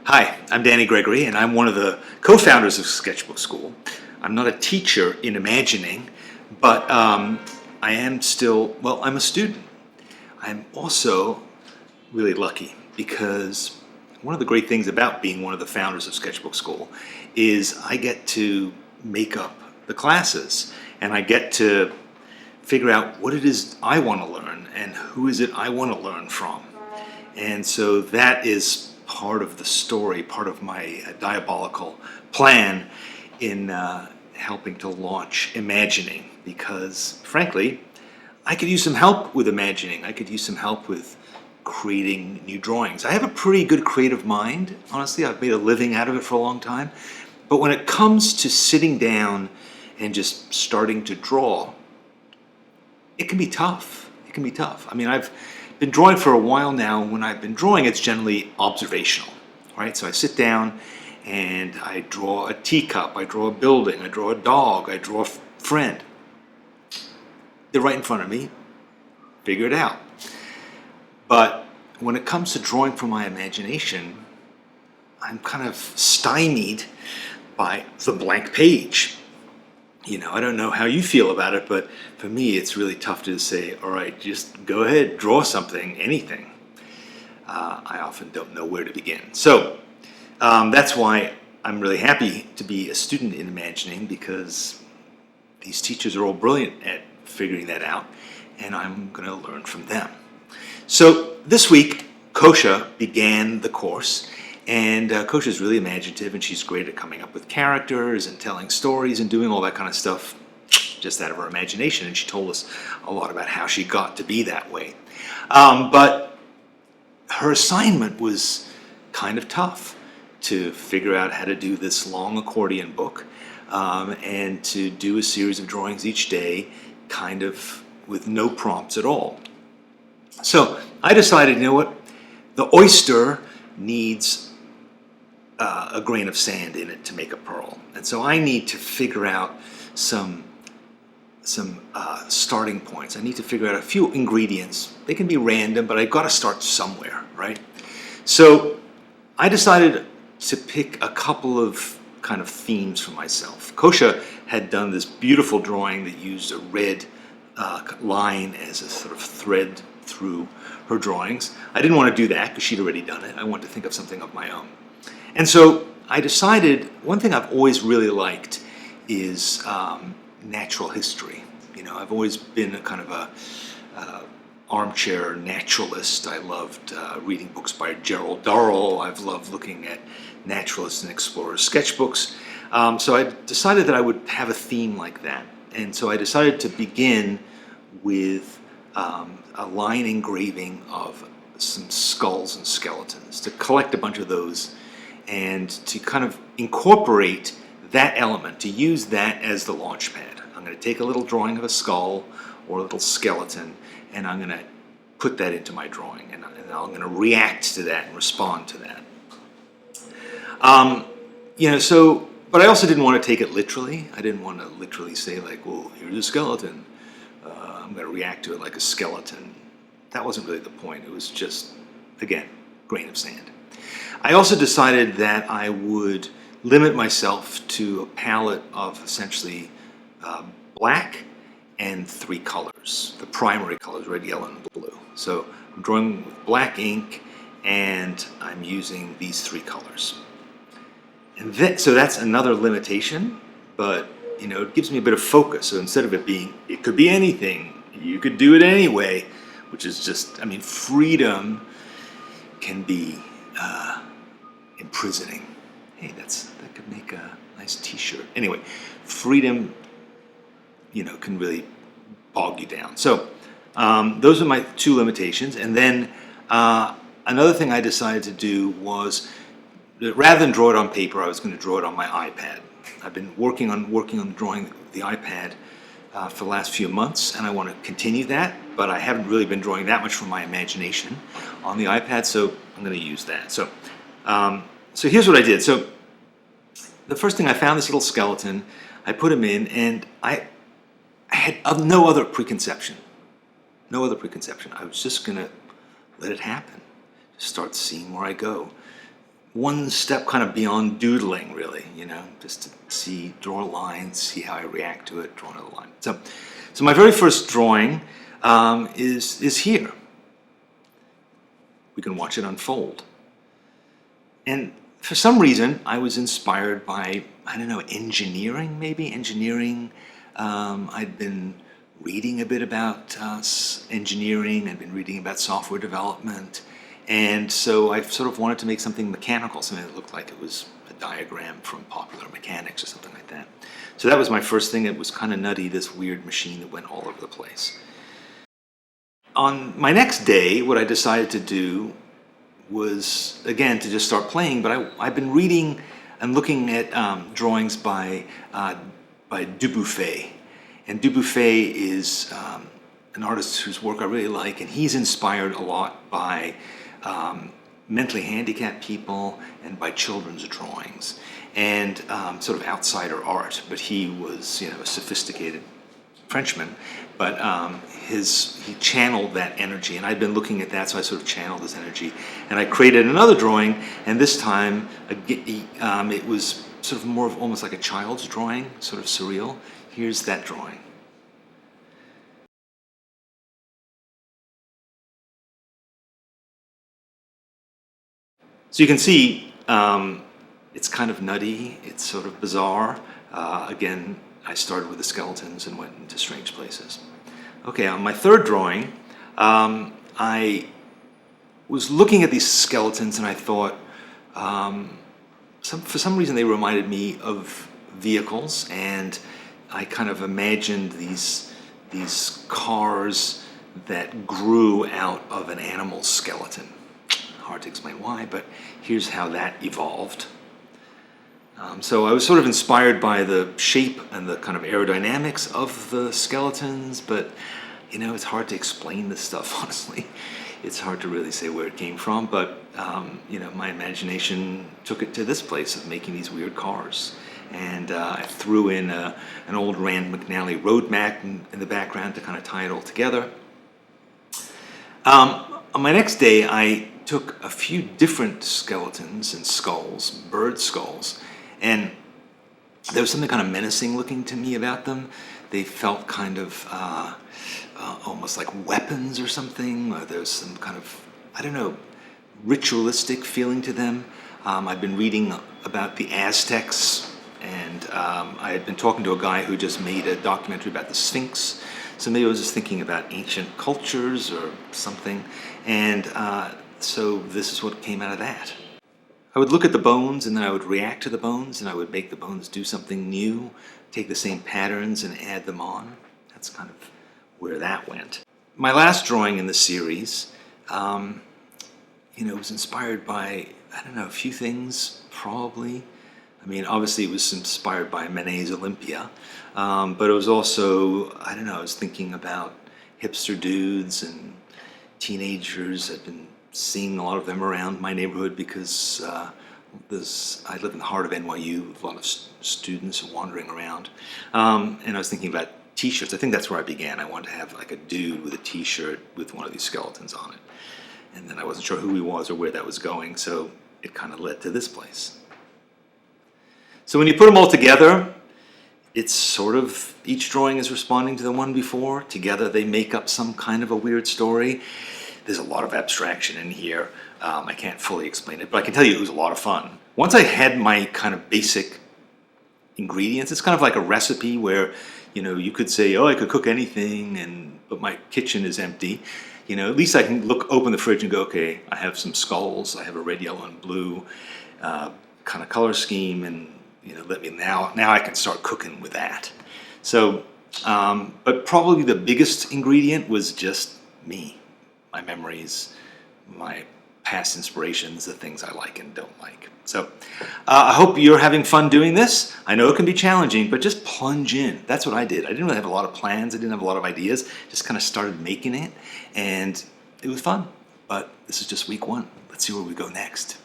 Hi, I'm Danny Gregory, and I'm one of the co-founders of Sketchbook School. I'm not a teacher in imagining, but I am still, I'm a student. I'm also really lucky because one of the great things about being one of the founders of Sketchbook School is I get to make up the classes, and I get to figure out what it is I want to learn and who is it I want to learn from. And so that is part of the story, part of my diabolical plan in helping to launch imagining, because frankly, I could use some help with imagining. I could use some help with creating new drawings. I have a pretty good creative mind, honestly. I've made a living out of it for a long time. But when it comes to sitting down and just starting to draw, it can be tough. It can be tough. I mean, I've been drawing for a while now. When I've been drawing, it's generally observational, right? So I sit down and I draw a teacup, I draw a building, I draw a dog, I draw a friend. They're right in front of me. Figure it out. But when it comes to drawing from my imagination, I'm kind of stymied by the blank page. You know, I don't know how you feel about it, but for me, it's really tough to say, all right, just go ahead, draw something, anything. I often don't know where to begin. So that's why I'm really happy to be a student in imagining, because these teachers are all brilliant at figuring that out, and I'm going to learn from them. So this week, Koosje began the course. And Koosje is really imaginative, and she's great at coming up with characters and telling stories and doing all that kind of stuff just out of her imagination. And she told us a lot about how she got to be that way. But her assignment was kind of tough, to figure out how to do this long accordion book and to do a series of drawings each day, kind of with no prompts at all. So I decided, you know what, the oyster needs a grain of sand in it to make a pearl. And so I need to figure out some starting points. I need to figure out a few ingredients. They can be random, but I've got to start somewhere, right? So I decided to pick a couple of kind of themes for myself. Koosje had done this beautiful drawing that used a red line as a sort of thread through her drawings. I didn't want to do that because she'd already done it. I wanted to think of something of my own. And so I decided, one thing I've always really liked is natural history. You know, I've always been a kind of a armchair naturalist. I loved reading books by Gerald Durrell. I've loved looking at naturalists and explorers sketchbooks. So I decided that I would have a theme like that. And so I decided to begin with a line engraving of some skulls and skeletons, to collect a bunch of those and to kind of incorporate that element, to use that as the launch pad. I'm going to take a little drawing of a skull or a little skeleton, and I'm going to put that into my drawing, and I'm going to react to that and respond to that. But I also didn't want to take it literally. I didn't want to literally say, like, well, here's a skeleton. I'm going to react to it like a skeleton. That wasn't really the point. It was just, again, grain of sand. I also decided that I would limit myself to a palette of essentially black and 3 colors, the primary colors, red, yellow, and blue. So I'm drawing with black ink, and I'm using these 3 colors. And so that's another limitation, but you know, it gives me a bit of focus. So instead of it being, it could be anything, you could do it anyway, which is just, I mean, freedom can be imprisoning. Hey, that could make a nice t-shirt. Anyway, freedom, you know, can really bog you down. So those are my 2 limitations. And then another thing I decided to do was, rather than draw it on paper, I was going to draw it on my iPad. I've been working on drawing the iPad for the last few months, and I want to continue that, but I haven't really been drawing that much from my imagination on the iPad, so I'm going to use that. So here's what I did. So the first thing, I found this little skeleton, I put him in, and I had no other preconception. No other preconception. I was just going to let it happen. Just start seeing where I go. one step kind of beyond doodling, really, just to draw lines, see how I react to it, draw another line. So my very first drawing is here. We can watch it unfold. And for some reason, I was inspired by, I don't know, engineering, maybe? Engineering. I'd been reading a bit about engineering. I'd been reading about software development. And so I sort of wanted to make something mechanical, something that looked like it was a diagram from Popular Mechanics or something like that. So that was my first thing. It was kind of nutty, this weird machine that went all over the place. On my next day, what I decided to do was, again, to just start playing, but I've been reading and looking at drawings by Dubuffet. And Dubuffet is an artist whose work I really like, and he's inspired a lot by mentally handicapped people and by children's drawings and sort of outsider art. But he was, a sophisticated Frenchman, but he channeled that energy, and I'd been looking at that, so I sort of channeled his energy, and I created another drawing, and this time it was sort of more of almost like a child's drawing, sort of surreal. Here's that drawing. So you can see it's kind of nutty, it's sort of bizarre. Again, I started with the skeletons and went into strange places. Okay, on my third drawing, I was looking at these skeletons and I thought, for some reason they reminded me of vehicles, and I kind of imagined these cars that grew out of an animal's skeleton. Hard to explain why, but here's how that evolved. So I was sort of inspired by the shape and the kind of aerodynamics of the skeletons, but it's hard to explain this stuff, honestly. It's hard to really say where it came from, but my imagination took it to this place of making these weird cars. And I threw in an old Rand McNally road map in the background to kind of tie it all together. On my next day, I took a few different skeletons and skulls, bird skulls, and there was something kind of menacing looking to me about them. They felt kind of almost like weapons or something, or there's some kind of, I don't know, ritualistic feeling to them. I've been reading about the Aztecs, and I had been talking to a guy who just made a documentary about the Sphinx, so maybe I was just thinking about ancient cultures or something, and so this is what came out of that. I would look at the bones, and then I would react to the bones, and I would make the bones do something new, take the same patterns and add them on. That's kind of where that went. My last drawing in the series, was inspired by, I don't know, a few things, probably. I mean, obviously it was inspired by Manet's Olympia, but it was also, I don't know, I was thinking about hipster dudes and teenagers. I've been seeing a lot of them around my neighborhood because I live in the heart of NYU with a lot of students wandering around. And I was thinking about t-shirts. I think that's where I began. I wanted to have like a dude with a t-shirt with one of these skeletons on it. And then I wasn't sure who he was or where that was going, so it kind of led to this place. So when you put them all together, it's sort of, each drawing is responding to the one before. Together they make up some kind of a weird story. There's a lot of abstraction in here. I can't fully explain it, but I can tell you it was a lot of fun. Once I had my kind of basic ingredients, it's kind of like a recipe where, you could say, oh, I could cook anything, but my kitchen is empty. At least I can open the fridge and go, okay, I have some skulls, I have a red, yellow, and blue kind of color scheme, and now I can start cooking with that. So, but probably the biggest ingredient was just me. My memories, my past inspirations, the things I like and don't like. So I hope you're having fun doing this. I know it can be challenging, but just plunge in. That's what I did. I didn't really have a lot of plans. I didn't have a lot of ideas. Just kind of started making it, and it was fun. But this is just week one. Let's see where we go next.